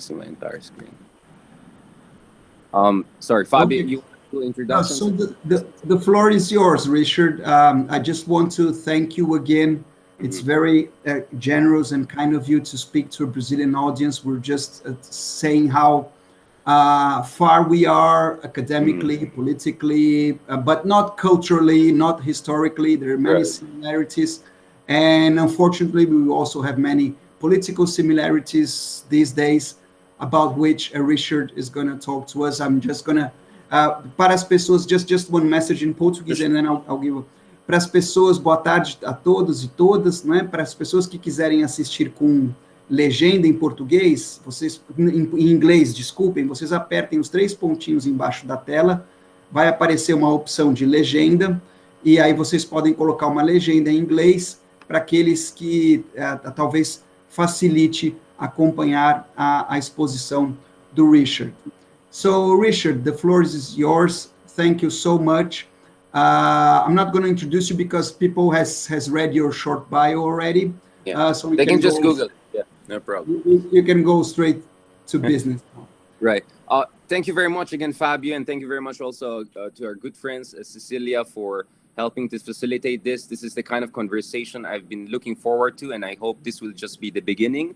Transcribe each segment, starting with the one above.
see my entire screen. Sorry, Fabio, Okay. you want to do No, introductions? so the floor is yours, Richard. I just want to thank you again. It's very generous and kind of you to speak to a Brazilian audience. We're just saying how far we are academically, politically, but not culturally, not historically. There are many Right. similarities. And unfortunately, we also have many political similarities these days, about which Richard is going to talk to us. I'm just going to, para as pessoas, just one message in Portuguese, and then I'll give. Para as pessoas, boa tarde a todos e todas, né? Para as pessoas que quiserem assistir com legenda em português, vocês, em inglês, desculpem, vocês apertem os 3 pontinhos embaixo da tela, vai aparecer uma opção de legenda, e aí vocês podem colocar uma legenda em inglês para aqueles que talvez facilite acompanhar a exposição do Richard. So, Richard, the floor is yours. Thank you so much. I'm not going to introduce you because people has read your short bio already. Yeah. So we They can just go, Google it. Yeah, no problem. you can go straight to business now. Right. Thank you very much again, Fabio, and thank you very much also to our good friends, Cecilia, for helping to facilitate this. This is the kind of conversation I've been looking forward to, and I hope this will just be the beginning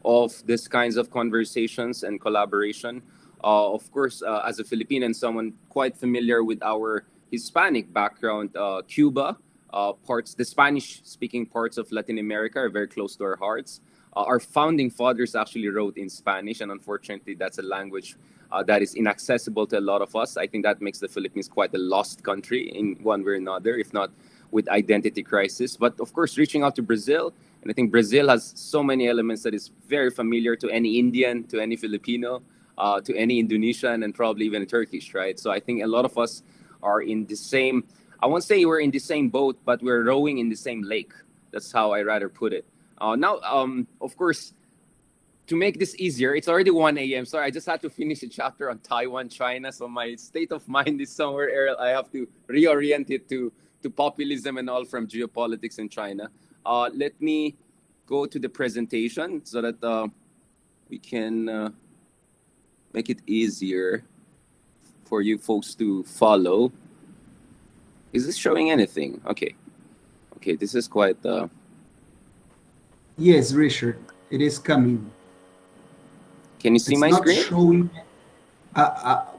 of this kinds of conversations and collaboration. Of course, as a Filipino and someone quite familiar with our Hispanic background, Cuba, the Spanish-speaking parts of Latin America are very close to our hearts. Our founding fathers actually wrote in Spanish, and unfortunately, that's a language that is inaccessible to a lot of us. I think that makes the Philippines quite a lost country in one way or another, if not with identity crisis. But of course, reaching out to Brazil, and I think Brazil has so many elements that is very familiar to any Indian, to any Filipino, to any Indonesian, and probably even Turkish, right? So I think a lot of us are in the same, I won't say we're in the same boat, but we're rowing in the same lake. That's how I rather put it. Now, of course, to make this easier, it's already 1 a.m. Sorry, I just had to finish a chapter on Taiwan, China. So my state of mind is somewhere else. I have to reorient it to populism and all from geopolitics in China. Let me go to the presentation so that we can make it easier for you folks to follow. Is this showing anything? Okay. Okay, this is quite... Yes, Richard, it is coming. Can you see my screen? It's not showing.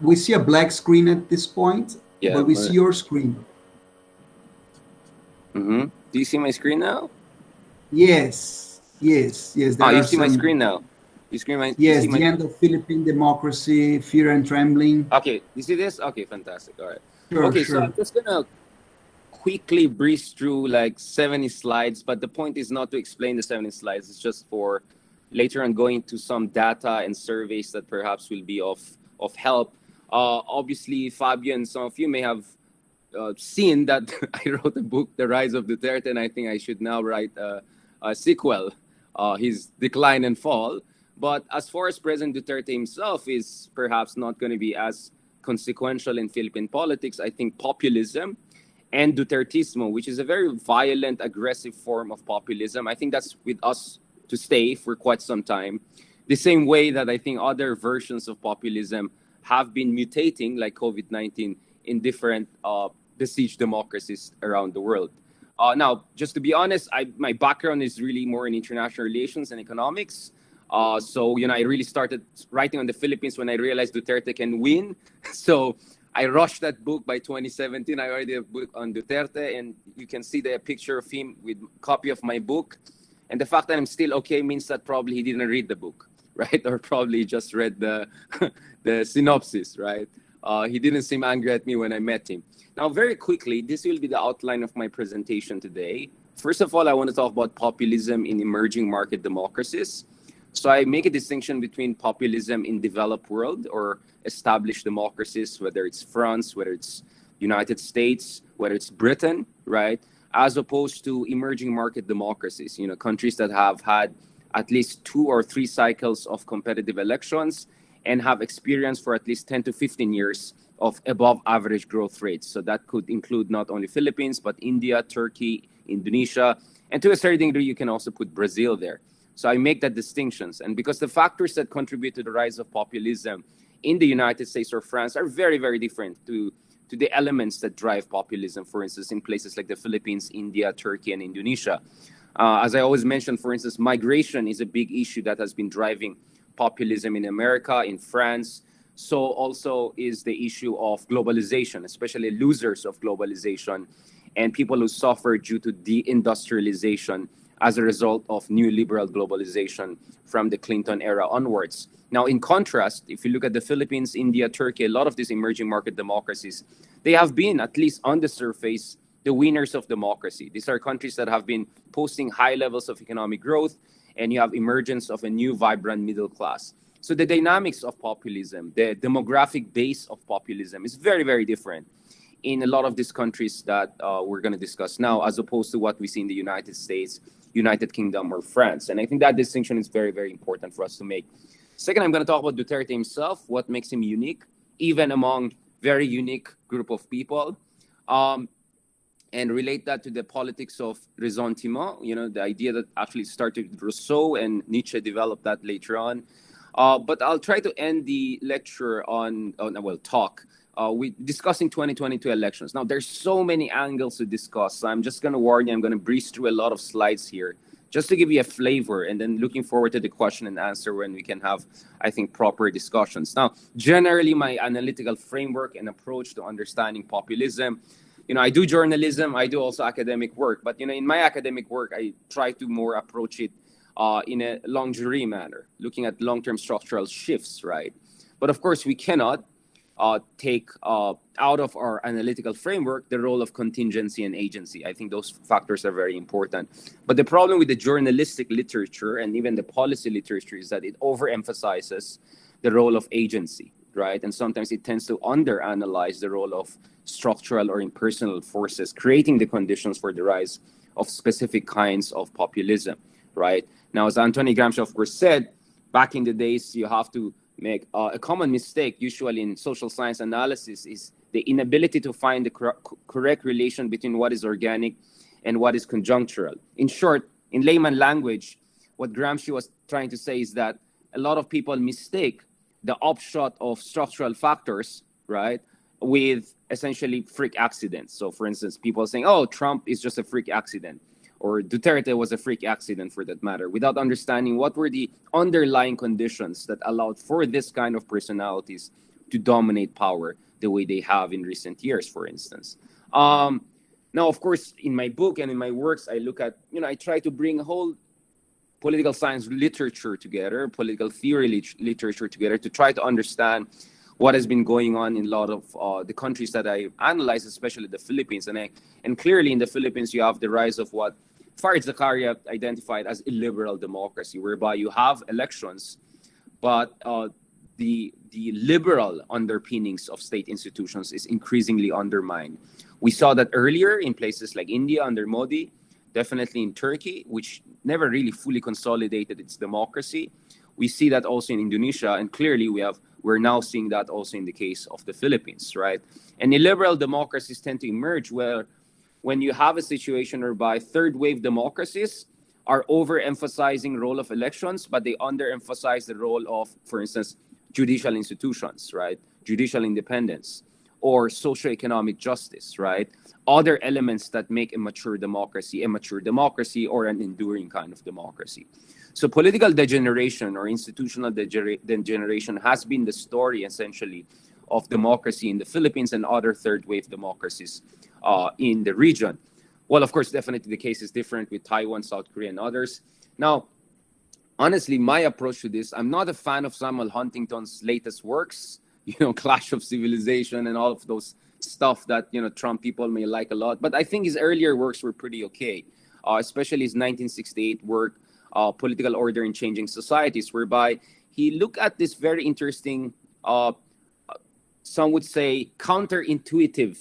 We see a black screen at this point, yeah, but we see your screen. Mm-hmm. Do you see my screen now? Yes. You see my screen now? You see my... Yes, you see the end of Philippine democracy, fear and trembling. Okay, you see this? Okay, fantastic. All right. Sure, okay, sure. So I'm just going to quickly breeze through like 70 slides, but the point is not to explain the 70 slides. It's just for later on going to some data and surveys that perhaps will be of help. Obviously, Fabio and some of you may have seen that I wrote a book, The Rise of Duterte, and I think I should now write a sequel, his Decline and Fall. But as far as President Duterte himself is perhaps not going to be as consequential in Philippine politics, I think populism and Duertismo, which is a very violent, aggressive form of populism, I think that's with us to stay for quite some time. The same way that I think other versions of populism have been mutating, like COVID-19, in different besieged democracies around the world. Now, just to be honest, my background is really more in international relations and economics. So, I really started writing on the Philippines when I realized Duterte can win. So I rushed that book by 2017. I already have a book on Duterte, and you can see the picture of him with a copy of my book. And the fact that I'm still okay means that probably he didn't read the book, right? Or probably just read the synopsis, right? He didn't seem angry at me when I met him. Now, very quickly, this will be the outline of my presentation today. First of all, I want to talk about populism in emerging market democracies. So I make a distinction between populism in developed world or established democracies, whether it's France, whether it's United States, whether it's Britain, right? As opposed to emerging market democracies, countries that have had at least 2 or 3 cycles of competitive elections and have experienced for at least 10 to 15 years of above average growth rates. So that could include not only Philippines, but India, Turkey, Indonesia, and to a certain degree, you can also put Brazil there. So I make that distinctions. And because the factors that contribute to the rise of populism in the United States or France are very, very different to the elements that drive populism, for instance, in places like the Philippines, India, Turkey, and Indonesia. As I always mention, for instance, migration is a big issue that has been driving populism in America, in France. So also is the issue of globalization, especially losers of globalization and people who suffer due to deindustrialization as a result of new liberal globalization from the Clinton era onwards. Now, in contrast, if you look at the Philippines, India, Turkey, a lot of these emerging market democracies, they have been, at least on the surface, the winners of democracy. These are countries that have been posting high levels of economic growth, and you have emergence of a new vibrant middle class. So the dynamics of populism, the demographic base of populism is very, very different in a lot of these countries that we're going to discuss now, as opposed to what we see in the United States, United Kingdom, or France. And I think that distinction is very, very important for us to make. Second, I'm going to talk about Duterte himself, what makes him unique, even among very unique group of people, and relate that to the politics of ressentiment, the idea that actually started with Rousseau, and Nietzsche developed that later on. But I'll try to end the lecture talk with discussing 2022 elections. Now, there's so many angles to discuss, so I'm just going to warn you, I'm going to breeze through a lot of slides here, just to give you a flavor, and then looking forward to the question and answer when we can have, I think, proper discussions. Now, generally, my analytical framework and approach to understanding populism, I do journalism, I do also academic work, but, in my academic work, I try to more approach it in a lingerie manner, looking at long-term structural shifts, right? But of course, we cannot take out of our analytical framework the role of contingency and agency. I think those factors are very important. But the problem with the journalistic literature and even the policy literature is that it overemphasizes the role of agency, right? And sometimes it tends to underanalyze the role of structural or impersonal forces, creating the conditions for the rise of specific kinds of populism, right? Now, as Anthony Gramsci, of course, said, back in the days, you have to make a common mistake, usually in social science analysis, is the inability to find the correct relation between what is organic and what is conjunctural. In short, in layman language, what Gramsci was trying to say is that a lot of people mistake the upshot of structural factors, right, with essentially freak accidents. So, for instance, people saying, oh, Trump is just a freak accident, or Duterte was a freak accident for that matter, without understanding what were the underlying conditions that allowed for this kind of personalities to dominate power the way they have in recent years, for instance. Now, of course, in my book and in my works, I look at, I try to bring a whole political science literature together, political theory literature together, to try to understand what has been going on in a lot of the countries that I analyze, especially the Philippines. And clearly in the Philippines, you have the rise of what Farid Zakaria identified as illiberal democracy, whereby you have elections, but the liberal underpinnings of state institutions is increasingly undermined. We saw that earlier in places like India under Modi, definitely in Turkey, which never really fully consolidated its democracy. We see that also in Indonesia, and clearly we're now seeing that also in the case of the Philippines, right? And illiberal democracies tend to emerge when you have a situation whereby third wave democracies are overemphasizing role of elections, but they underemphasize the role of, for instance, judicial institutions, right? Judicial independence or socioeconomic justice, right? Other elements that make a mature democracy or an enduring kind of democracy. So political degeneration or institutional degeneration has been the story, essentially, of democracy in the Philippines and other third-wave democracies in the region. Well, of course, definitely the case is different with Taiwan, South Korea, and others. Now, honestly, my approach to this, I'm not a fan of Samuel Huntington's latest works, Clash of Civilization and all of those stuff that, Trump people may like a lot. But I think his earlier works were pretty okay, especially his 1968 work, Political Order in Changing Societies, whereby he looked at this very interesting, some would say, counterintuitive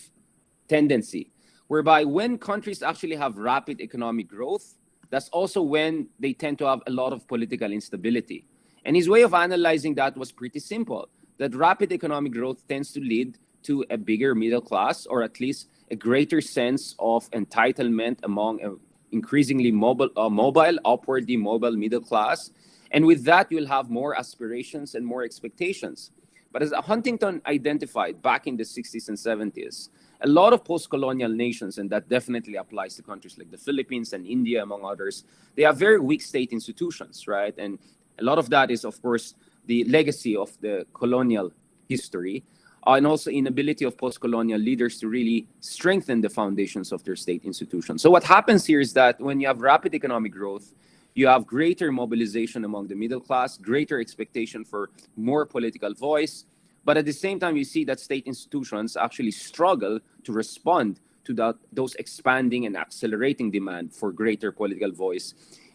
tendency, whereby when countries actually have rapid economic growth, that's also when they tend to have a lot of political instability. And his way of analyzing that was pretty simple, that rapid economic growth tends to lead to a bigger middle class, or at least a greater sense of entitlement among a increasingly upwardly mobile middle class. And with that, you'll have more aspirations and more expectations. But as Huntington identified back in the 60s and 70s, a lot of post-colonial nations, and that definitely applies to countries like the Philippines and India, among others, they have very weak state institutions, right? And a lot of that is, of course, the legacy of the colonial history, and also inability of post-colonial leaders to really strengthen the foundations of their state institutions. So what happens here is that when you have rapid economic growth, you have greater mobilization among the middle class, greater expectation for more political voice. But at the same time, you see that state institutions actually struggle to respond to those expanding and accelerating demand for greater political voice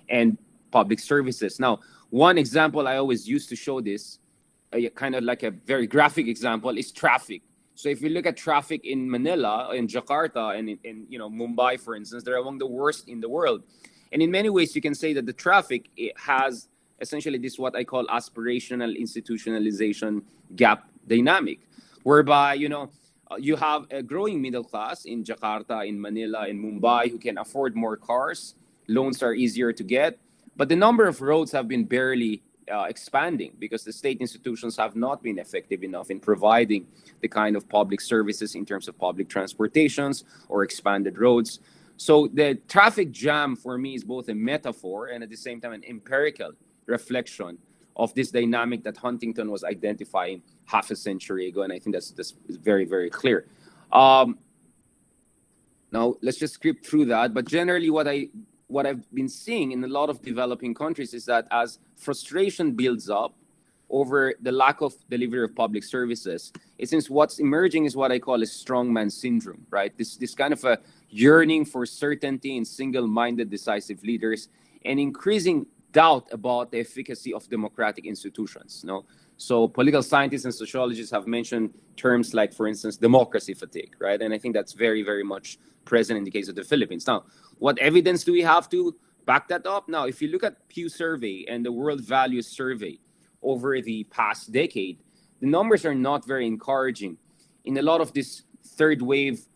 and public services. Now, one example I always use to show this, kind of like a very graphic example, is traffic. So if you look at traffic in Manila, in Jakarta, and in Mumbai, for instance, they're among the worst in the world. And in many ways, you can say that the traffic, it has essentially this what I call aspirational institutionalization gap dynamic, whereby you have a growing middle class in Jakarta, in Manila, in Mumbai, who can afford more cars. Loans are easier to get, but the number of roads have been barely expanding because the state institutions have not been effective enough in providing the kind of public services in terms of public transportations or expanded roads. So the traffic jam for me is both a metaphor and at the same time an empirical reflection of this dynamic that Huntington was identifying half a century ago. And I think that's very, very clear. Now, let's just skip through that. But generally, what I've been seeing in a lot of developing countries is that as frustration builds up over the lack of delivery of public services, it seems what's emerging is what I call a strongman syndrome, right? This kind of a yearning for certainty in single-minded, decisive leaders and increasing doubt about the efficacy of democratic institutions. So political scientists and sociologists have mentioned terms like, for instance, democracy fatigue, right? And I think that's very, very much present in the case of the Philippines. Now, what evidence do we have to back that up? Now, if you look at Pew Survey and the World Values Survey over the past decade, the numbers are not very encouraging in a lot of these third wave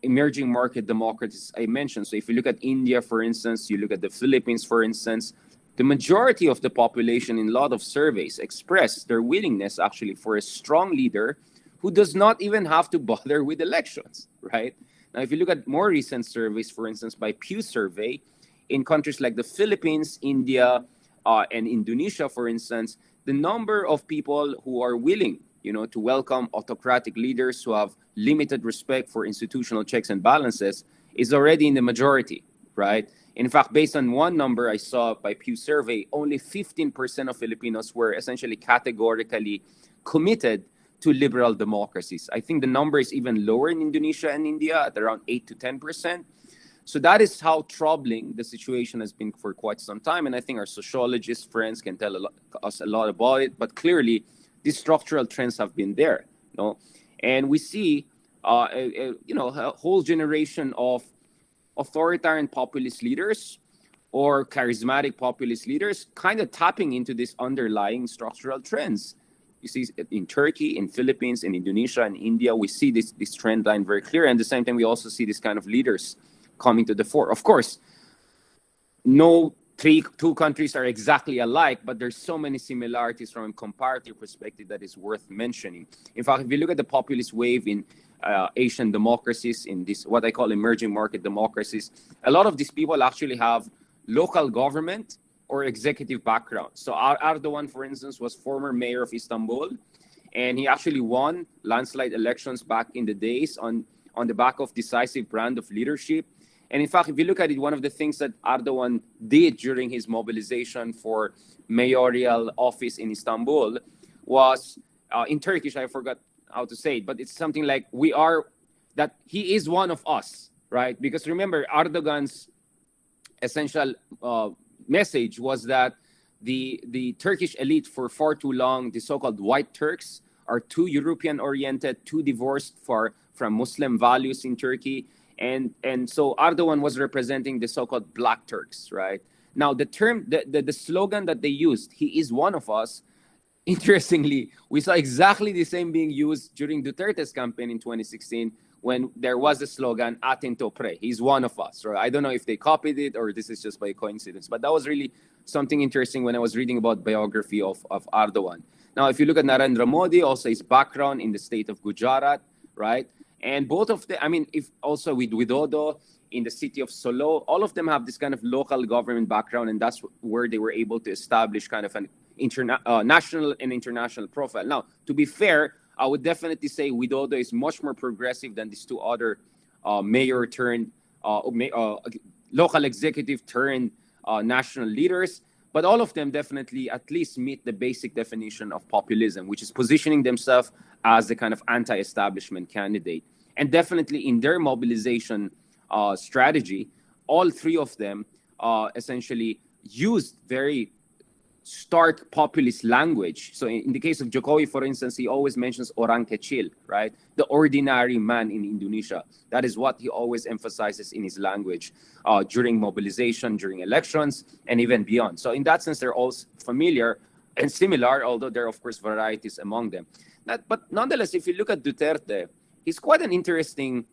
emerging market democracies I mentioned. So if you look at India, for instance, you look at the Philippines, for instance, the majority of the population in a lot of surveys express their willingness actually for a strong leader who does not even have to bother with elections, right? Now, if you look at more recent surveys, for instance, by Pew Survey, in countries like the Philippines, India, and Indonesia, for instance, the number of people who are willing, to welcome autocratic leaders who have limited respect for institutional checks and balances is already in the majority, right? In fact, based on one number I saw by Pew Survey, only 15% of Filipinos were essentially categorically committed to liberal democracies. I think the number is even lower in Indonesia and India at around 8 to 10%. So that is how troubling the situation has been for quite some time. And I think our sociologist friends can tell us a lot about it. But clearly, these structural trends have been there. And we see a whole generation of authoritarian populist leaders or charismatic populist leaders kind of tapping into these underlying structural trends. You see in Turkey, in Philippines, in Indonesia, and India, we see this trend line very clear. And at the same time, we also see this kind of leaders coming to the fore. Of course, no two countries are exactly alike, but there's so many similarities from a comparative perspective that is worth mentioning. In fact, if you look at the populist wave in Asian democracies, in this what I call emerging market democracies, a lot of these people actually have local government or executive background. So Erdogan, for instance, was former mayor of Istanbul, and he actually won landslide elections back in the days on the back of decisive brand of leadership. And in fact, if you look at it, one of the things that Erdogan did during his mobilization for mayoral office in Istanbul was, in Turkish, I forgot how to say it, but it's something like that he is one of us, right? Because remember, Erdogan's essential message was that the Turkish elite for far too long, the so-called white Turks, are too European-oriented, too divorced from Muslim values in Turkey. And so Erdogan was representing the so-called black Turks, right? Now, the term, the slogan that they used, he is one of us, interestingly, we saw exactly the same being used during Duterte's campaign in 2016 when there was a slogan, "Atin to pre," he's one of us, right? I don't know if they copied it or this is just by coincidence, but that was really something interesting when I was reading about biography of Erdogan. Now, if you look at Narendra Modi, also his background in the state of Gujarat, right? And both of them, I mean, if also with Widodo in the city of Solo, all of them have this kind of local government background, and that's where they were able to establish kind of an national and international profile. Now, to be fair, I would definitely say Widodo is much more progressive than these two other mayor turned local executive turned national leaders. But all of them definitely at least meet the basic definition of populism, which is positioning themselves as the kind of anti-establishment candidate. And definitely in their mobilization strategy, all three of them essentially used very stark populist language. So in the case of Jokowi, for instance, he always mentions orang kecil, right? The ordinary man in Indonesia. That is what he always emphasizes in his language during mobilization, during elections, and even beyond. So in that sense, they're all familiar and similar, although there are, of course, varieties among them. But nonetheless, if you look at Duterte, he's quite an interesting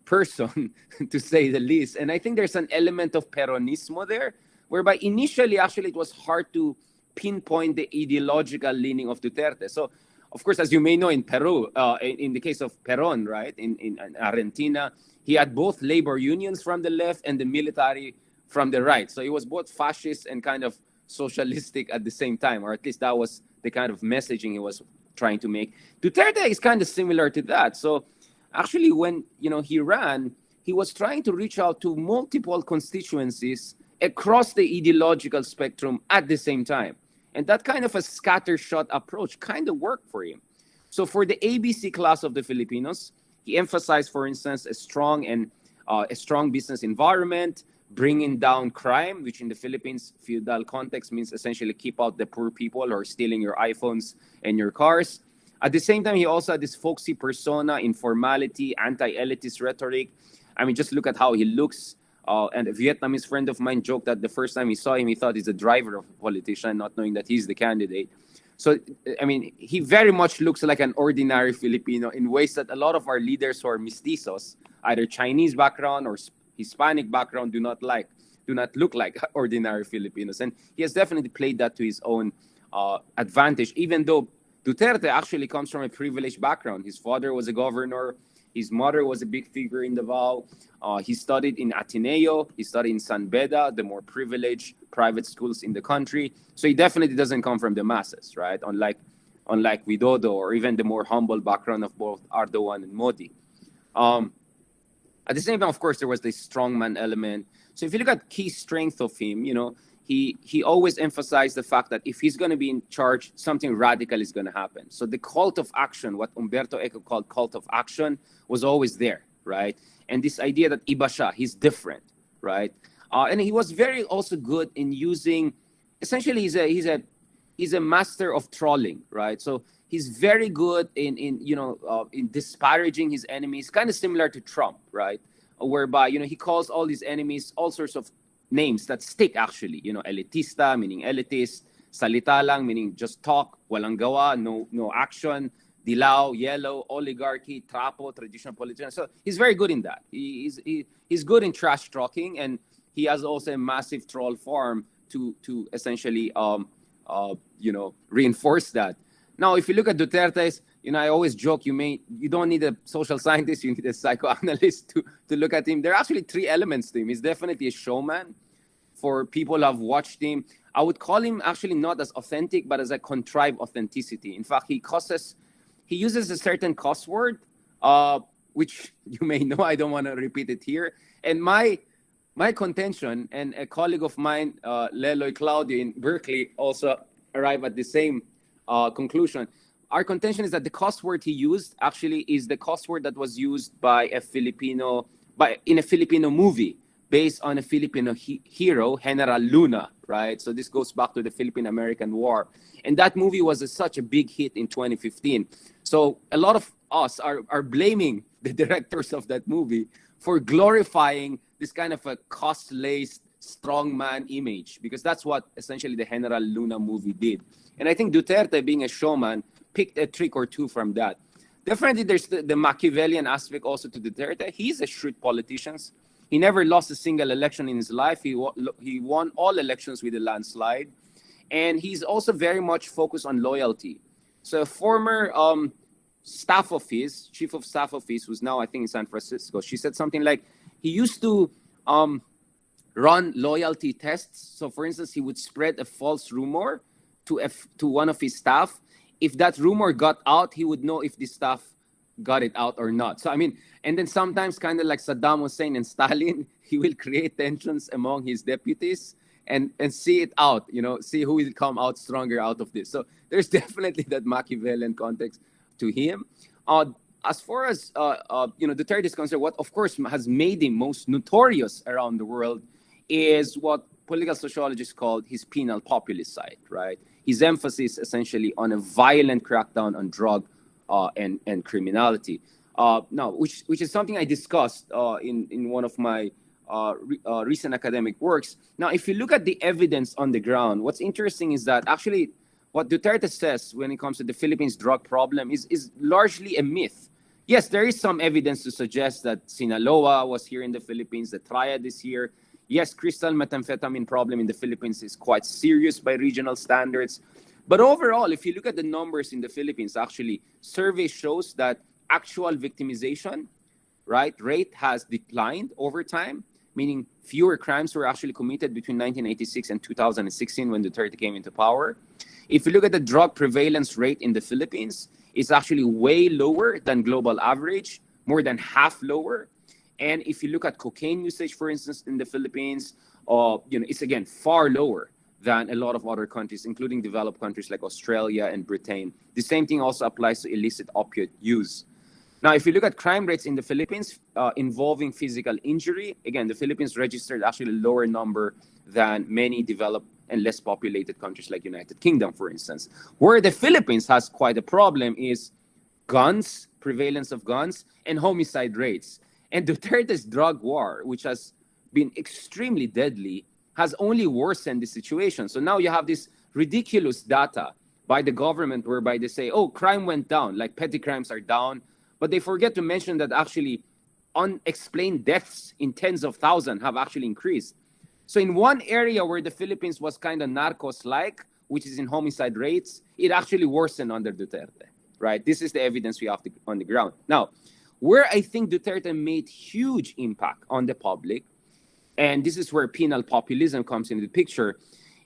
person, to say the least. And I think there's an element of Peronismo there, whereby initially, actually, it was hard to pinpoint the ideological leaning of Duterte. So, of course, as you may know, in Peru, in the case of Peron, right, in Argentina, he had both labor unions from the left and the military from the right. So he was both fascist and kind of socialistic at the same time, or at least that was the kind of messaging he was trying to make. Duterte is kind of similar to that. So actually, when he ran, he was trying to reach out to multiple constituencies across the ideological spectrum at the same time. And that kind of a scattershot approach kind of worked for him. So for the ABC class of the Filipinos, he emphasized, for instance, a strong business environment, bringing down crime, which in the Philippines feudal context means essentially keep out the poor people who are stealing your iPhones and your cars. At the same time, he also had this folksy persona, informality, anti-elitist rhetoric. I mean, just look at how he looks. And a Vietnamese friend of mine joked that the first time he saw him, he thought he's a driver of a politician, not knowing that he's the candidate. So, I mean, he very much looks like an ordinary Filipino in ways that a lot of our leaders who are mestizos, either Chinese background or Hispanic background, do not look like ordinary Filipinos. And he has definitely played that to his own advantage, even though Duterte actually comes from a privileged background. His father was a governor. His mother was a big figure in Davao. He studied in Ateneo. He studied in San Beda, the more privileged private schools in the country. So he definitely doesn't come from the masses, right? Unlike Widodo, or even the more humble background of both Erdogan and Modi. At the same time, of course, there was this strongman element. So if you look at key strength of him, he always emphasized the fact that if he's going to be in charge, something radical is going to happen. So the cult of action, what Umberto Eco called cult of action, was always there, right? And this idea that iba siya, he's different, right? And he was very also good in using, essentially, he's a master of trolling, right? So he's very good in disparaging his enemies, kind of similar to Trump, right? Whereby he calls all his enemies all sorts of names that stick, actually. Elitista, meaning elitist; salita lang, meaning just talk; walang gawa, no action; dilaw, yellow; oligarchy, trapo, traditional politician. So he's very good in that. He's good in trash talking, and he has also a massive troll farm to essentially reinforce that. Now, if you look at Duterte's, I always joke, you don't need a social scientist, you need a psychoanalyst to look at him. There are actually three elements to him. He's definitely a showman. For people who have watched him, I would call him actually not as authentic, but as a contrived authenticity. In fact, he uses a certain cuss word, which you may know. I don't want to repeat it here. And my contention, and a colleague of mine, Leloy Claudio in Berkeley, also arrived at the same conclusion. Our contention is that the cuss word he used actually is the cuss word that was used in a Filipino movie based on a Filipino hero, General Luna, right? So this goes back to the Philippine-American War. And that movie was such a big hit in 2015. So a lot of us are blaming the directors of that movie for glorifying this kind of a cuss-laced strongman image, because that's what essentially the General Luna movie did. And I think Duterte, being a showman, picked a trick or two from that. definitely there's the Machiavellian aspect also to Duterte. He's a shrewd politician. He never lost a single election in his life. He won all elections with a landslide. And he's also very much focused on loyalty. So a former staff of his, chief of staff of his, who's now I think in San Francisco, she said something like he used to run loyalty tests. So for instance, he would spread a false rumor to one of his staff. If that rumor got out, he would know if the staff got it out or not. So I mean, and then sometimes kind of like Saddam Hussein and Stalin, he will create tensions among his deputies and see it out, see who will come out stronger out of this. So there's definitely that Machiavellian context to him. As far as Duterte is concerned, what of course has made him most notorious around the world is what political sociologists call his penal populist side, right? His emphasis essentially on a violent crackdown on drug and criminality. Now, which is something I discussed in one of my recent academic works. Now, if you look at the evidence on the ground, what's interesting is that actually what Duterte says when it comes to the Philippines drug problem is largely a myth. Yes, there is some evidence to suggest that Sinaloa was here in the Philippines, the Triad is here. Yes, crystal methamphetamine problem in the Philippines is quite serious by regional standards. But overall, if you look at the numbers in the Philippines, actually, survey shows that actual victimization, rate has declined over time, meaning fewer crimes were actually committed between 1986 and 2016 when Duterte came into power. If you look at the drug prevalence rate in the Philippines, it's actually way lower than global average, more than half lower. And if you look at cocaine usage, for instance, in the Philippines, it's again far lower than a lot of other countries, including developed countries like Australia and Britain. The same thing also applies to illicit opiate use. Now, if you look at crime rates in the Philippines involving physical injury, again, the Philippines registered actually a lower number than many developed and less populated countries like United Kingdom, for instance. Where the Philippines has quite a problem is guns, prevalence of guns, and homicide rates. And Duterte's drug war, which has been extremely deadly, has only worsened the situation. So now you have this ridiculous data by the government whereby they say, oh, crime went down, like petty crimes are down. But they forget to mention that actually unexplained deaths in tens of thousands have actually increased. So in one area where the Philippines was kind of narcos-like, which is in homicide rates, it actually worsened under Duterte, right? This is the evidence we have on the ground. Now, where I think Duterte made huge impact on the public, and this is where penal populism comes into the picture,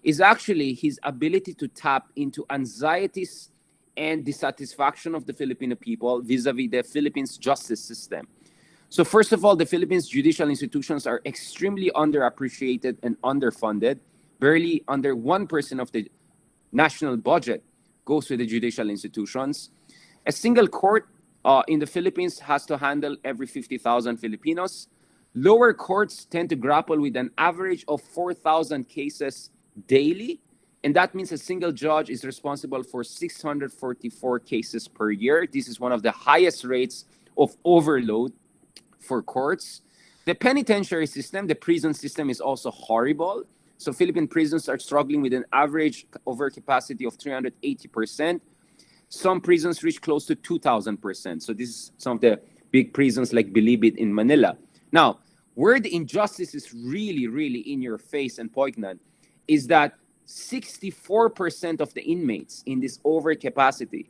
is actually his ability to tap into anxieties and dissatisfaction of the Filipino people vis-a-vis the Philippines justice system. So first of all, the Philippines judicial institutions are extremely underappreciated and underfunded. Barely under 1% of the national budget goes to the judicial institutions. A single court in the Philippines has to handle every 50,000 Filipinos. Lower courts tend to grapple with an average of 4,000 cases daily. And that means a single judge is responsible for 644 cases per year. This is one of the highest rates of overload for courts. The penitentiary system, the prison system, is also horrible. So Philippine prisons are struggling with an average overcapacity of 380%. Some prisons reach close to 2,000%. So this is some of the big prisons like Bilibid in Manila. Now, where the injustice is really, really in your face and poignant is that 64% of the inmates in this overcapacity,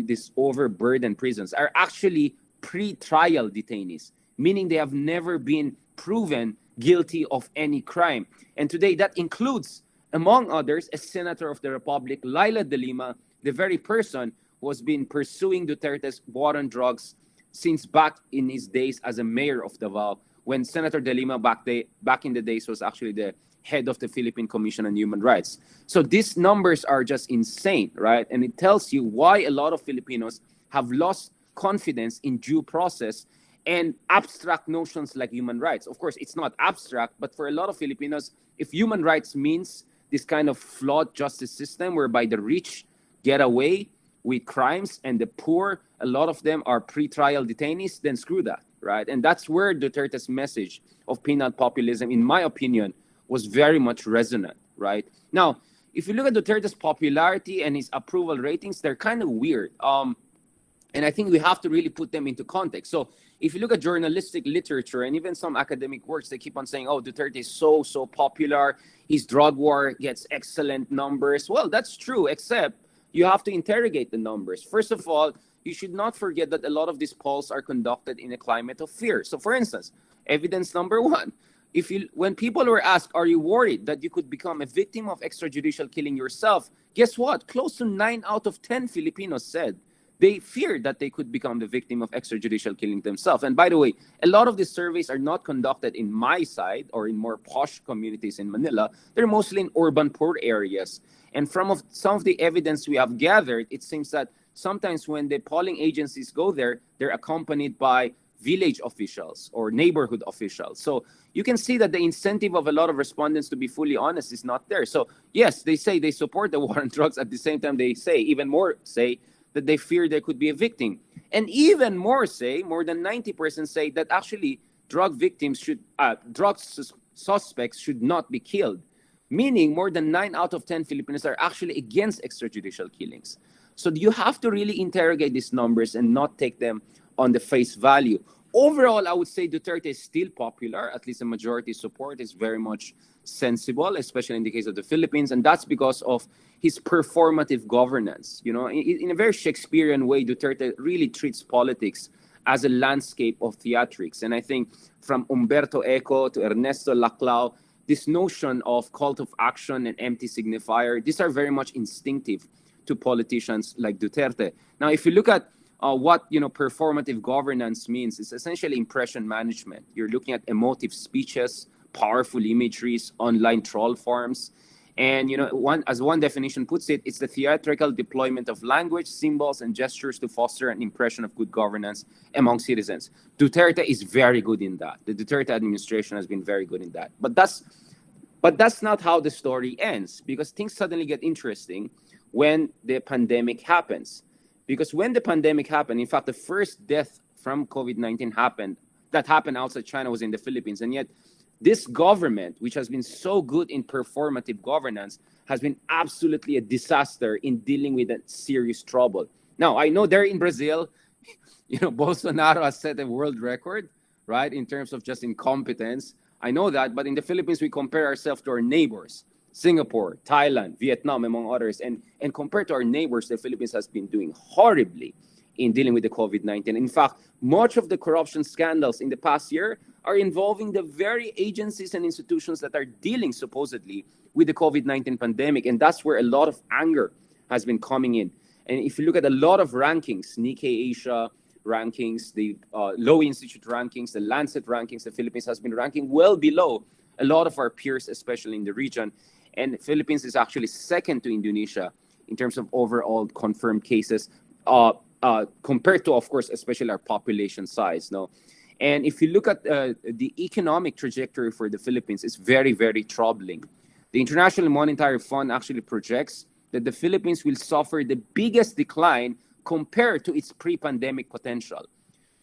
this overburdened prisons are actually pre-trial detainees, meaning they have never been proven guilty of any crime. And today that includes, among others, a senator of the Republic, Laila de Lima, the very person who has been pursuing Duterte's war on drugs since back in his days as a mayor of Davao, when Senator de Lima back in the days was actually the head of the Philippine Commission on Human Rights. So these numbers are just insane, right? And it tells you why a lot of Filipinos have lost confidence in due process and abstract notions like human rights. Of course, it's not abstract, but for a lot of Filipinos, if human rights means this kind of flawed justice system whereby the rich get away with crimes and the poor, a lot of them are pre-trial detainees, then screw that, right? And that's where Duterte's message of penal populism, in my opinion, was very much resonant, right? Now, if you look at Duterte's popularity and his approval ratings, they're kind of weird. And I think we have to really put them into context. So if you look at journalistic literature and even some academic works, they keep on saying, oh, Duterte is so popular. His drug war gets excellent numbers. Well, that's true, except you have to interrogate the numbers. First of all, you should not forget that a lot of these polls are conducted in a climate of fear. So for instance, evidence number one, when people were asked, are you worried that you could become a victim of extrajudicial killing yourself? Guess what? Close to 9 out of 10 Filipinos said they feared that they could become the victim of extrajudicial killing themselves. And by the way, a lot of these surveys are not conducted in my side or in more posh communities in Manila. They're mostly in urban poor areas. And from some of the evidence we have gathered, it seems that sometimes when the polling agencies go there, they're accompanied by village officials or neighborhood officials. So you can see that the incentive of a lot of respondents to be fully honest is not there. So yes, they say they support the war on drugs. At the same time, they say, even more say, that they fear there could be a victim. And even more say, more than 90% say that actually drug suspects should not be killed. Meaning more than 9 out of 10 Filipinos are actually against extrajudicial killings. So you have to really interrogate these numbers and not take them on the face value. Overall, I would say Duterte is still popular. At least the majority support is very much sensible, especially in the case of the Philippines. And that's because of his performative governance. You know, in a very Shakespearean way, Duterte really treats politics as a landscape of theatrics. And I think from Umberto Eco to Ernesto Laclau, this notion of call to action and empty signifier, these are very much instinctive to politicians like Duterte. Now, if you look at what performative governance means, it's essentially impression management. You're looking at emotive speeches, powerful imageries, online troll farms. And as one definition puts it, it's the theatrical deployment of language, symbols, and gestures to foster an impression of good governance among citizens. Duterte is very good in that. The Duterte administration has been very good in that. But that's not how the story ends, because things suddenly get interesting when the pandemic happens. Because when the pandemic happened, in fact, the first death from COVID-19 happened outside China was in the Philippines. And yet this government, which has been so good in performative governance, has been absolutely a disaster in dealing with that serious trouble. Now, I know there in Brazil, Bolsonaro has set a world record, right, in terms of just incompetence. I know that, but in the Philippines, we compare ourselves to our neighbors. Singapore, Thailand, Vietnam, among others. And compared to our neighbors, the Philippines has been doing horribly in dealing with the COVID-19. In fact, much of the corruption scandals in the past year are involving the very agencies and institutions that are dealing supposedly with the COVID-19 pandemic. And that's where a lot of anger has been coming in. And if you look at a lot of rankings, Nikkei Asia rankings, the Lowy Institute rankings, the Lancet rankings, the Philippines has been ranking well below a lot of our peers, especially in the region. And the Philippines is actually second to Indonesia in terms of overall confirmed cases, compared to, of course, especially our population size. No, and if you look at the economic trajectory for the Philippines, it's very, very troubling. The International Monetary Fund actually projects that the Philippines will suffer the biggest decline compared to its pre-pandemic potential.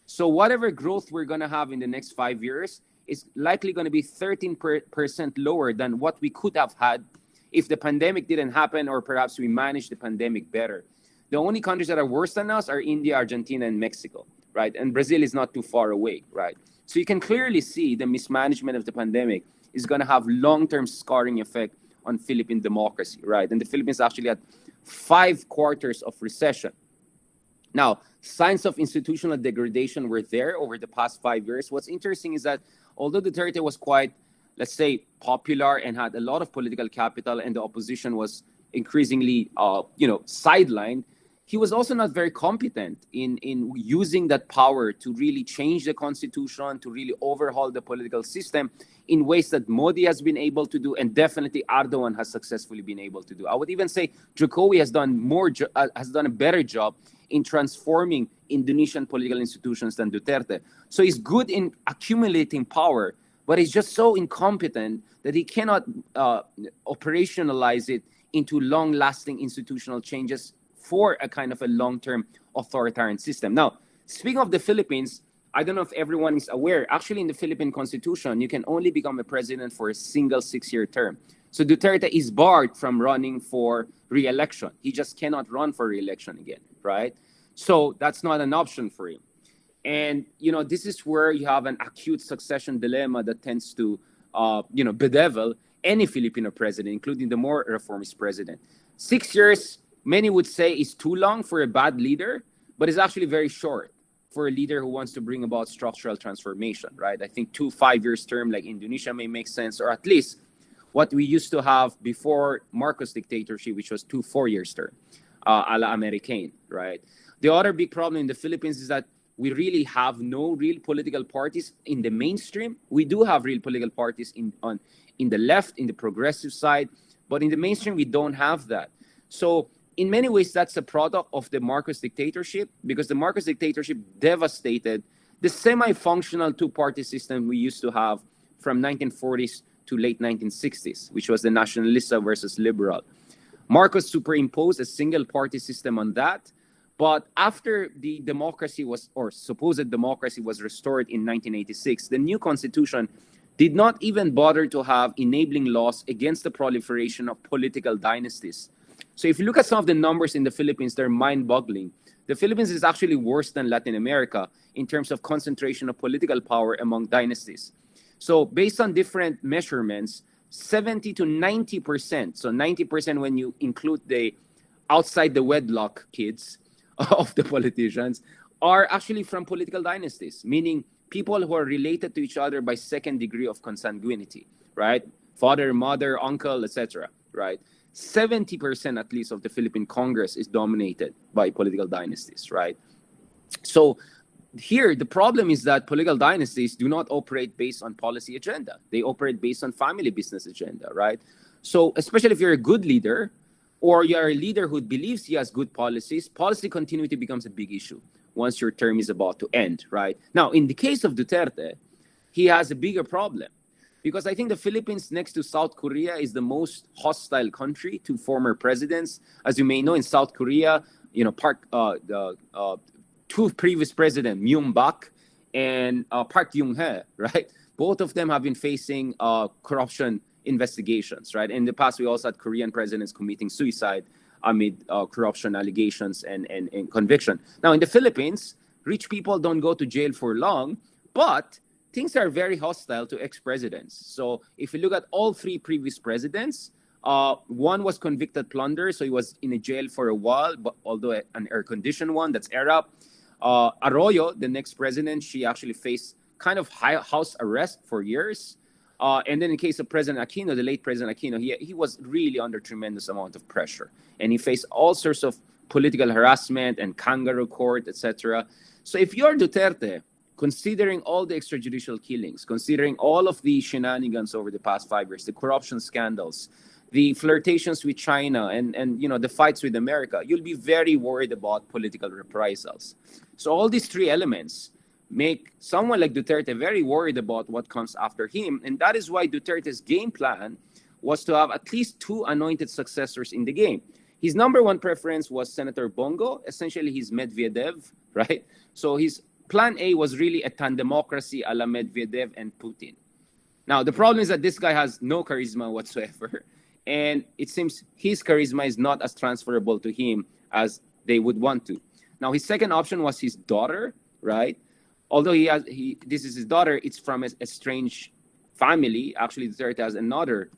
So whatever growth we're going to have in the next 5 years is likely going to be 13% lower than what we could have had if the pandemic didn't happen, or perhaps we managed the pandemic better. The only countries that are worse than us are India, Argentina, and Mexico, right? And Brazil is not too far away, right? So you can clearly see the mismanagement of the pandemic is going to have long-term scarring effect on Philippine democracy, right? And the Philippines actually had 5 quarters of recession. Now, signs of institutional degradation were there over the past 5 years. What's interesting is that although Duterte was quite, let's say, popular and had a lot of political capital, and the opposition was increasingly, sidelined, he was also not very competent in using that power to really change the constitution, to really overhaul the political system in ways that Modi has been able to do, and definitely Erdogan has successfully been able to do. I would even say Jokowi has done a better job in transforming Indonesian political institutions than Duterte. So he's good in accumulating power, but he's just so incompetent that he cannot operationalize it into long-lasting institutional changes for a kind of a long-term authoritarian system. Now, speaking of the Philippines, I don't know if everyone is aware, actually in the Philippine Constitution, you can only become a president for a single 6-year term. So Duterte is barred from running for re-election. He just cannot run for re-election again, right? So that's not an option for him. And, this is where you have an acute succession dilemma that tends to, bedevil any Filipino president, including the more reformist president. 6 years, many would say, is too long for a bad leader, but it's actually very short for a leader who wants to bring about structural transformation, right? I think 2 5 years term like Indonesia may make sense, or at least what we used to have before Marcos dictatorship, which was 2 4 years term, a la American, right? The other big problem in the Philippines is that we really have no real political parties in the mainstream. We do have real political parties in the left, in the progressive side, but in the mainstream, we don't have that. So in many ways, that's a product of the Marcos dictatorship, because the Marcos dictatorship devastated the semi-functional two-party system we used to have from 1940s to late 1960s, which was the nacionalista versus liberal. Marcos superimposed a single-party system on that. But after the democracy was, or supposed democracy was restored in 1986, the new constitution did not even bother to have enabling laws against the proliferation of political dynasties. So if you look at some of the numbers in the Philippines, they're mind-boggling. The Philippines is actually worse than Latin America in terms of concentration of political power among dynasties. So based on different measurements, 70 to 90%, so 90% when you include the outside the wedlock kids, of the politicians, are actually from political dynasties, meaning people who are related to each other by second degree of consanguinity, right? Father, mother, uncle, etc., right? 70% at least of the Philippine Congress is dominated by political dynasties, right? So here, the problem is that political dynasties do not operate based on policy agenda. They operate based on family business agenda, right? So especially if you're a good leader, or you're a leader who believes he has good policies, policy continuity becomes a big issue once your term is about to end, right? Now, in the case of Duterte, he has a bigger problem, because I think the Philippines, next to South Korea, is the most hostile country to former presidents. As you may know, in South Korea, the two previous presidents, Myung-bak and Park Geun-hye, right? Both of them have been facing corruption investigations, right? In the past, we also had Korean presidents committing suicide amid corruption allegations and conviction. Now, in the Philippines, rich people don't go to jail for long, but things are very hostile to ex-presidents. So if you look at all 3 previous presidents, one was convicted plunder, so he was in a jail for a while, but although an air-conditioned one, that's Arab. Arroyo, the next president, she actually faced kind of house arrest for years. And then in the case of President Aquino, the late President Aquino, he was really under tremendous amount of pressure. And he faced all sorts of political harassment and kangaroo court, etc. So if you're Duterte, considering all the extrajudicial killings, considering all of the shenanigans over the past 5 years, the corruption scandals, the flirtations with China, and the fights with America, you'll be very worried about political reprisals. So all these 3 elements make someone like Duterte very worried about what comes after him. And that is why Duterte's game plan was to have at least 2 anointed successors in the game. His number 1 preference was Senator Bongo. Essentially, he's Medvedev, right? So his plan A was really a tandemocracy a la Medvedev and Putin. Now, the problem is that this guy has no charisma whatsoever. And it seems his charisma is not as transferable to him as they would want to. Now, his second option was his daughter, right? Although this is his daughter, it's from a strange family. Actually, Duterte has another,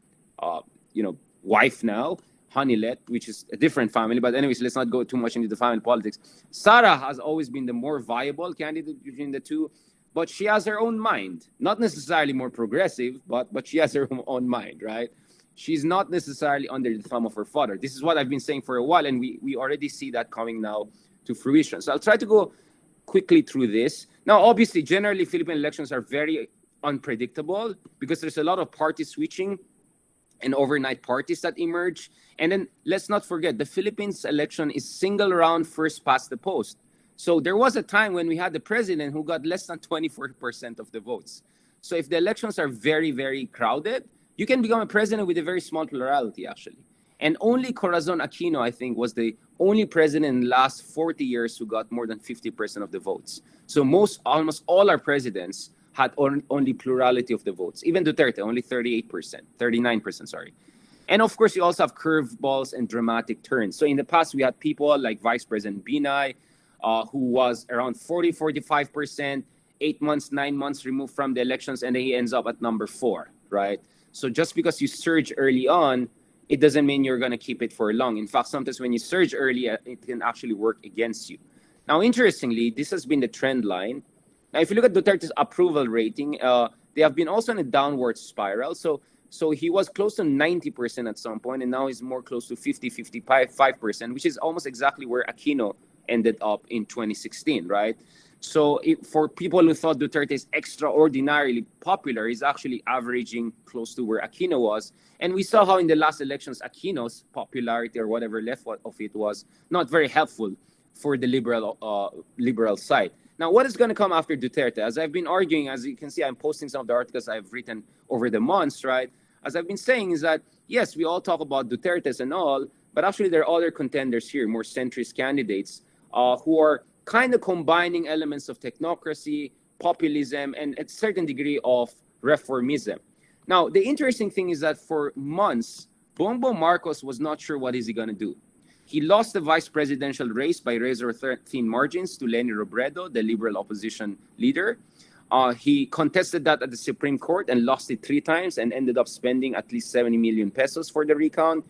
wife now, Hanilet, which is a different family. But anyways, let's not go too much into the family politics. Sara has always been the more viable candidate between the two, but she has her own mind. Not necessarily more progressive, but she has her own mind, right? She's not necessarily under the thumb of her father. This is what I've been saying for a while, and we already see that coming now to fruition. So I'll try to go quickly through this. Now, obviously, generally, Philippine elections are very unpredictable because there's a lot of party switching and overnight parties that emerge. And then let's not forget, the Philippines election is single round first past the post. So there was a time when we had the president who got less than 24% of the votes. So if the elections are very, very crowded, you can become a president with a very small plurality, actually. And only Corazon Aquino, I think, was the only president in the last 40 years who got more than 50% of the votes. So almost all our presidents had only plurality of the votes. Even Duterte, only 39%, sorry. And of course, you also have curveballs and dramatic turns. So in the past, we had people like Vice President Binay, who was around 45%, 8 months, 9 months removed from the elections, and then he ends up at number 4, right? So just because you surge early on, it doesn't mean you're going to keep it for long. In fact, sometimes when you surge early, it can actually work against you. Now, interestingly, this has been the trend line. Now, if you look at Duterte's approval rating, they have been also in a downward spiral. So he was close to 90% at some point, and now he's more close to 55%, which is almost exactly where Aquino ended up in 2016, right? So for people who thought Duterte is extraordinarily popular, he's actually averaging close to where Aquino was. And we saw how in the last elections, Aquino's popularity or whatever left of it was not very helpful for the liberal side. Now, what is going to come after Duterte? As I've been arguing, as you can see, I'm posting some of the articles I've written over the months, right? As I've been saying is that, yes, we all talk about Duterte's and all, but actually there are other contenders here, more centrist candidates who are kind of combining elements of technocracy, populism, and a certain degree of reformism. Now, the interesting thing is that for months, Bongbong Marcos was not sure what is he going to do. He lost the vice presidential race by razor-thin margins to Leni Robredo, the liberal opposition leader. He contested that at the Supreme Court and lost it 3 times and ended up spending at least 70 million pesos for the recount.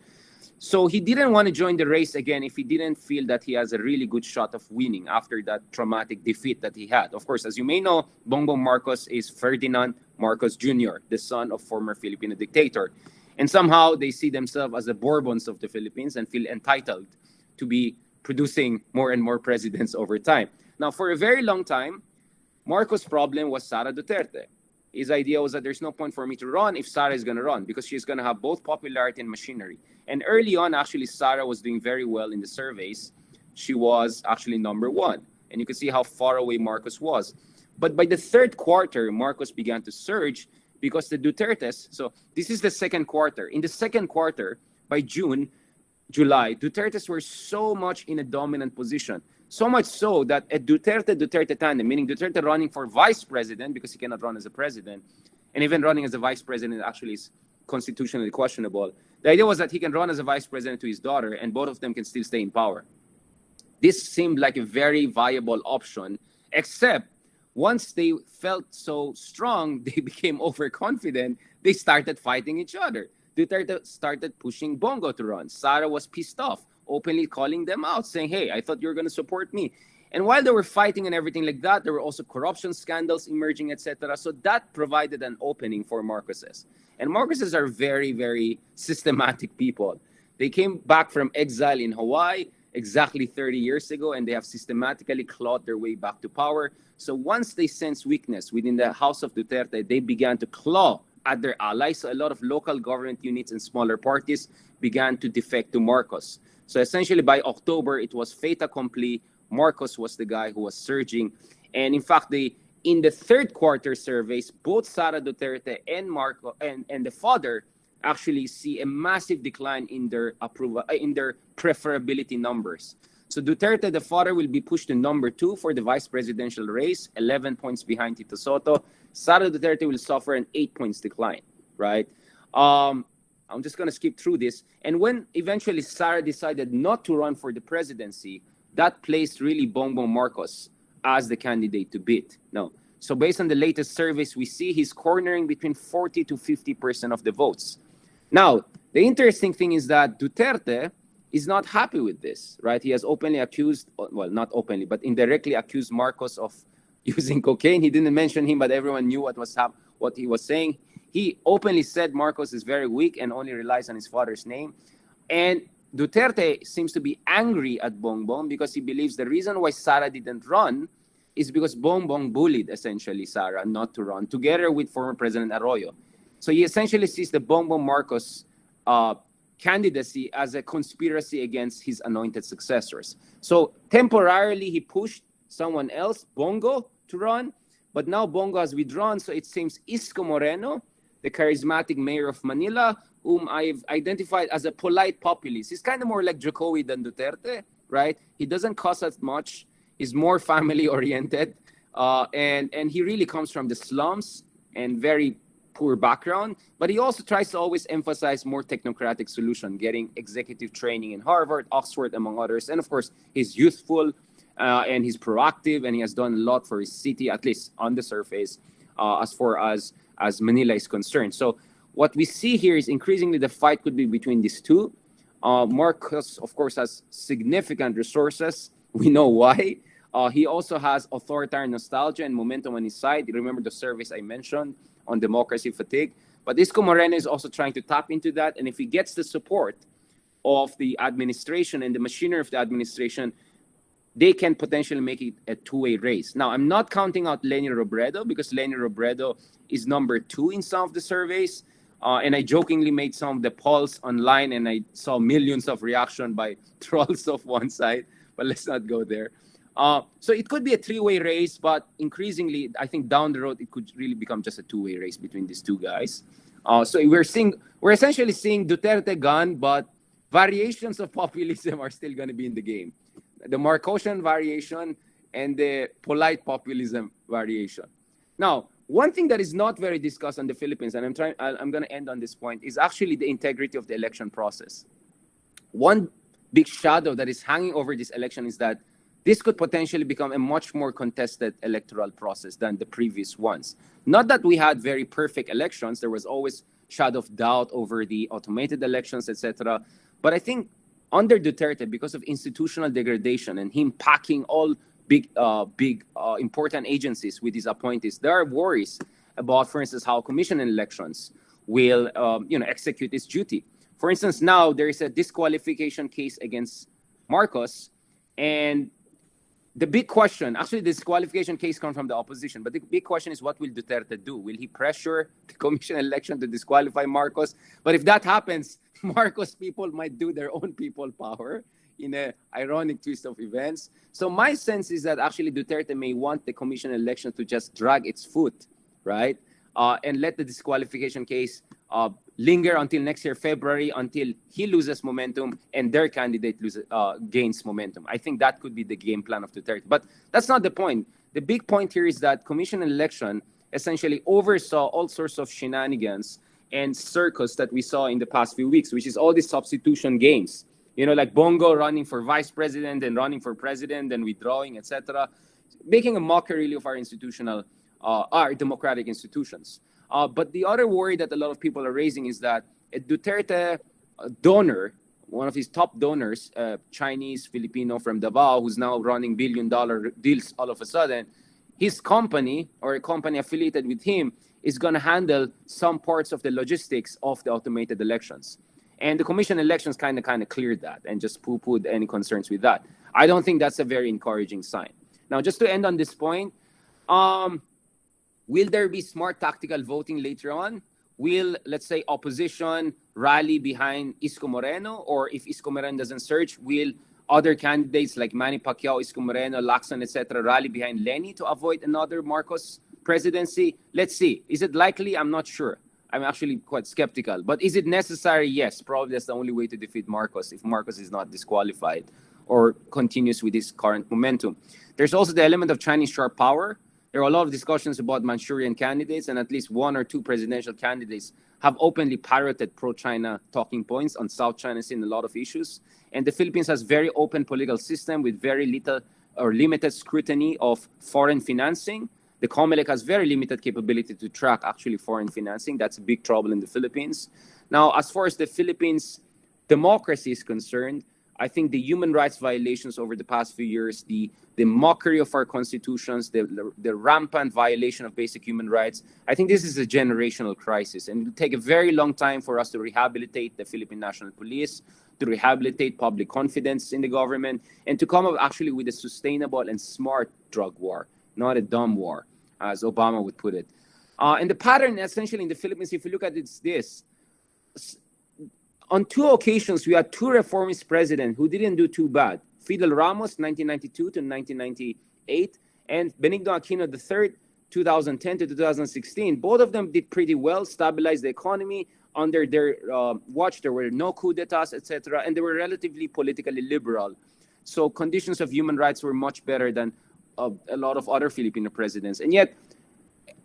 So he didn't want to join the race again if he didn't feel that he has a really good shot of winning after that traumatic defeat that he had. Of course, as you may know, Bongbong Marcos is Ferdinand Marcos Jr., the son of former Filipino dictator. And somehow they see themselves as the Bourbons of the Philippines and feel entitled to be producing more and more presidents over time. Now, for a very long time, Marcos' problem was Sara Duterte. His idea was that there's no point for me to run if Sara is going to run because she's going to have both popularity and machinery. And early on, actually, Sara was doing very well in the surveys. She was actually number 1. And you can see how far away Marcos was. But by the third quarter, Marcos began to surge because the Dutertes, so this is the second quarter. In the second quarter, by June, July, Dutertes were so much in a dominant position. So much so that a Duterte tandem, meaning Duterte running for vice president because he cannot run as a president, and even running as a vice president actually is constitutionally questionable. The idea was that he can run as a vice president to his daughter, and both of them can still stay in power. This seemed like a very viable option, except once they felt so strong, they became overconfident, they started fighting each other. Duterte started pushing Bongo to run. Sara was pissed off, openly calling them out, saying, hey, I thought you were going to support me. And while they were fighting and everything like that, there were also corruption scandals emerging, etc. So that provided an opening for Marcoses. And Marcoses are very, very systematic people. They came back from exile in Hawaii exactly 30 years ago, and they have systematically clawed their way back to power. So once they sensed weakness within the House of Duterte, they began to claw at their allies. So a lot of local government units and smaller parties began to defect to Marcos. So essentially by October, it was fait accompli. Marcos was the guy who was surging. And in fact, in the third quarter surveys, both Sara Duterte and Marcos and the father actually see a massive decline in their approval, in their preferability numbers. So Duterte, the father, will be pushed to number 2 for the vice presidential race, 11 points behind Tito Soto. Sara Duterte will suffer an 8 points decline, right? I'm just going to skip through this. And when eventually Sara decided not to run for the presidency, that placed really Bongbong Marcos as the candidate to beat. No. So based on the latest surveys, we see he's cornering between 40 to 50% of the votes. Now, the interesting thing is that Duterte is not happy with this, right? He has openly accused, well, not openly, but indirectly accused Marcos of using cocaine. He didn't mention him, but everyone knew what he was saying. He openly said Marcos is very weak and only relies on his father's name. And Duterte seems to be angry at Bongbong because he believes the reason why Sara didn't run is because Bongbong bullied, essentially, Sara not to run, together with former President Arroyo. So he essentially sees the Bongbong Marcos candidacy as a conspiracy against his anointed successors. So temporarily, he pushed someone else, Bongo, to run. But now Bongo has withdrawn, so it seems Isko Moreno, the charismatic mayor of Manila, whom I've identified as a polite populist. He's kind of more like Jokowi than Duterte, right? He doesn't cost as much. He's more family-oriented. And he really comes from the slums and very poor background. But he also tries to always emphasize more technocratic solution, getting executive training in Harvard, Oxford, among others. And of course, he's youthful. and he's proactive, and he has done a lot for his city, at least on the surface, as far as Manila is concerned. So what we see here is increasingly the fight could be between these two. Marcos, of course, has significant resources. We know why. He also has authoritarian nostalgia and momentum on his side. You remember the surveys I mentioned on democracy fatigue. But Isko Moreno is also trying to tap into that. And if he gets the support of the administration and the machinery of the administration, they can potentially make it a two-way race. Now, I'm not counting out Leni Robredo, because Leni Robredo is number 2 in some of the surveys. And I jokingly made some of the polls online, and I saw millions of reaction by trolls of one side. But let's not go there. So it could be a 3-way race, but increasingly, I think down the road, it could really become just a 2-way race between these two guys. So we're essentially seeing Duterte gone, but variations of populism are still going to be in the game. The Marcosian variation and the polite populism variation. Now, one thing that is not very discussed on the Philippines, and I'm going to end on this point, is actually the integrity of the election process. One big shadow that is hanging over this election is that this could potentially become a much more contested electoral process than the previous ones. Not that we had very perfect elections. There was always shadow of doubt over the automated elections, etc. But I think under Duterte, because of institutional degradation and him packing all big important agencies with his appointees, there are worries about, for instance, how commission in elections will execute its duty. For instance, now there is a disqualification case against Marcos, and the big question, actually, the disqualification case comes from the opposition, but the big question is, what will Duterte do? Will he pressure the commission election to disqualify Marcos? But if that happens, Marcos people might do their own people power in an ironic twist of events. So my sense is that actually Duterte may want the commission election to just drag its foot, right? And let the disqualification case linger until next year, February, until he loses momentum and their candidate gains momentum. I think that could be the game plan of Duterte. But that's not the point. The big point here is that commission election essentially oversaw all sorts of shenanigans and circus that we saw in the past few weeks, which is all these substitution games. Like Bongo running for vice president and running for president and withdrawing, etc., making a mockery of our democratic institutions. But the other worry that a lot of people are raising is that a Duterte donor, one of his top donors, Chinese Filipino from Davao, who's now running billion-dollar deals all of a sudden, his company or a company affiliated with him is going to handle some parts of the logistics of the automated elections. And the commission elections kind of cleared that and just poo-pooed any concerns with that. I don't think that's a very encouraging sign. Now, just to end on this point, will there be smart tactical voting later on? Will, let's say, opposition rally behind Isko Moreno? Or if Isko Moreno doesn't surge, will other candidates like Manny Pacquiao, Isko Moreno, Lacson, etc., rally behind Leni to avoid another Marcos presidency? Let's see. Is it likely? I'm not sure. I'm actually quite skeptical. But is it necessary? Yes. Probably that's the only way to defeat Marcos if Marcos is not disqualified or continues with his current momentum. There's also the element of Chinese sharp power. There are a lot of discussions about Manchurian candidates, and at least 1 or 2 presidential candidates have openly parroted pro-China talking points on South China Sea in a lot of issues. And the Philippines has very open political system with very little or limited scrutiny of foreign financing. The COMELEC has very limited capability to track actually foreign financing. That's a big trouble in the Philippines. Now, as far as the Philippines democracy is concerned, I think the human rights violations over the past few years, the mockery of our constitutions, the rampant violation of basic human rights, I think this is a generational crisis. And it will take a very long time for us to rehabilitate the Philippine National Police, to rehabilitate public confidence in the government, and to come up actually with a sustainable and smart drug war, not a dumb war, as Obama would put it. And the pattern essentially in the Philippines, if you look at it, it's this. On 2 occasions, we had 2 reformist presidents who didn't do too bad. Fidel Ramos, 1992 to 1998, and Benigno Aquino III, 2010 to 2016. Both of them did pretty well, stabilized the economy. Under their watch, there were no coup d'etats, etc., and they were relatively politically liberal. So conditions of human rights were much better than a lot of other Filipino presidents. And yet,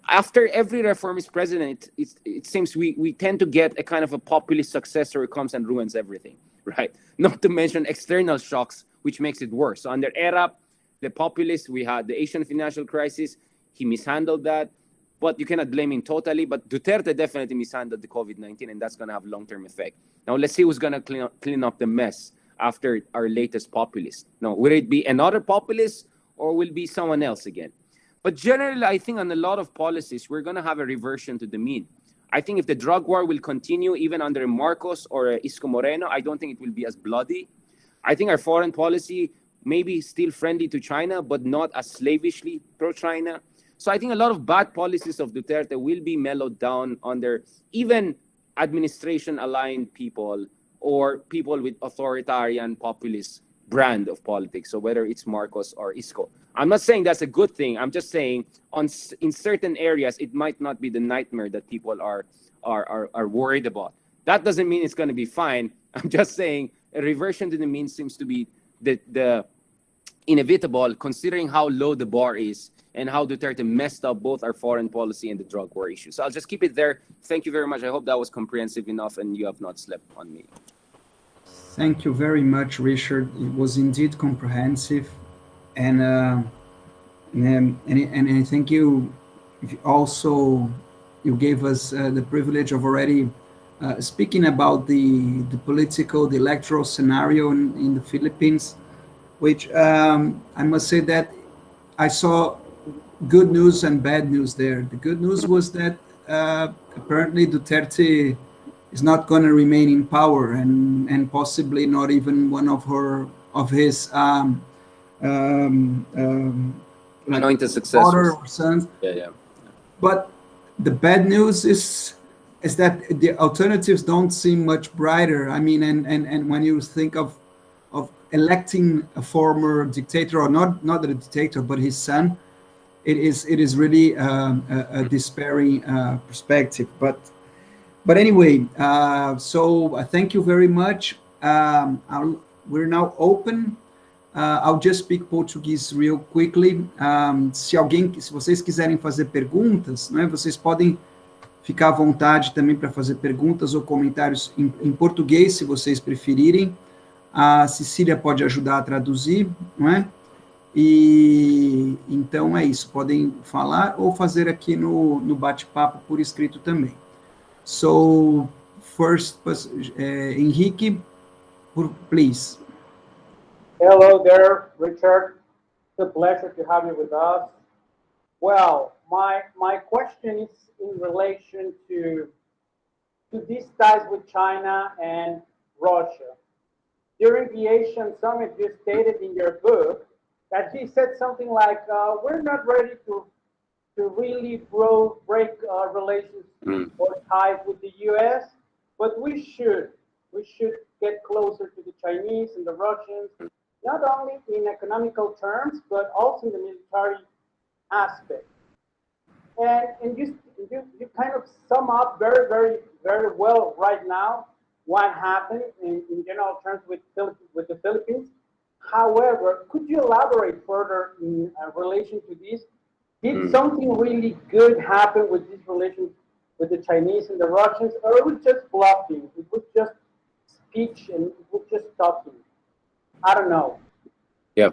after every reformist president, it seems we tend to get a kind of a populist successor who comes and ruins everything, right? Not to mention external shocks, which makes it worse. So under ERAP, the populists, we had the Asian financial crisis. He mishandled that, but you cannot blame him totally. But Duterte definitely mishandled the COVID-19, and that's going to have long-term effect. Now, let's see who's going to clean up the mess after our latest populist. Now, will it be another populist or will it be someone else again? But generally, I think on a lot of policies, we're going to have a reversion to the mean. I think if the drug war will continue even under Marcos or Isco Moreno, I don't think it will be as bloody. I think our foreign policy may be still friendly to China, but not as slavishly pro-China. So I think a lot of bad policies of Duterte will be mellowed down under even administration-aligned people or people with authoritarian populist brand of politics. So whether it's Marcos or Isco. I'm not saying that's a good thing. I'm just saying in certain areas, it might not be the nightmare that people are worried about. That doesn't mean it's going to be fine. I'm just saying a reversion to the mean seems to be the inevitable, considering how low the bar is and how Duterte messed up both our foreign policy and the drug war issue. So I'll just keep it there. Thank you very much. I hope that was comprehensive enough and you have not slept on me. Thank you very much, Richard. It was indeed comprehensive, and thank you. Also, you gave us the privilege of already speaking about the political, the electoral scenario in the Philippines, which I must say that I saw good news and bad news there. The good news was that apparently Duterte is not going to remain in power, and possibly not even one of his anointed successors or sons. Yeah. But the bad news is that the alternatives don't seem much brighter. I mean, and when you think of electing a former dictator, or not a dictator, but his son, it is really a despairing perspective. But anyway, so thank you very much. We're now open. I'll just speak Portuguese real quickly. Se vocês quiserem fazer perguntas, né, vocês podem ficar à vontade também para fazer perguntas ou comentários em português, se vocês preferirem. A Cecília pode ajudar a traduzir, não é? E então é isso. Podem falar ou fazer aqui no bate-papo por escrito também. So, first, Henrique, please. Hello there, Richard. It's a pleasure to have you with us. Well, my question is in relation to these ties with China and Russia. During the Asian Summit, you stated in your book that he said something like, we're not ready to really break relations or ties with the U.S., but we should get closer to the Chinese and the Russians, not only in economical terms, but also in the military aspect. And you kind of sum up very, very, very well right now what happened in general terms with the Philippines. However, could you elaborate further in relation to this? Did something really good happen with this relation with the Chinese and the Russians, or it was just bluffing? It was just speech and it was just talking? I don't know. Yeah.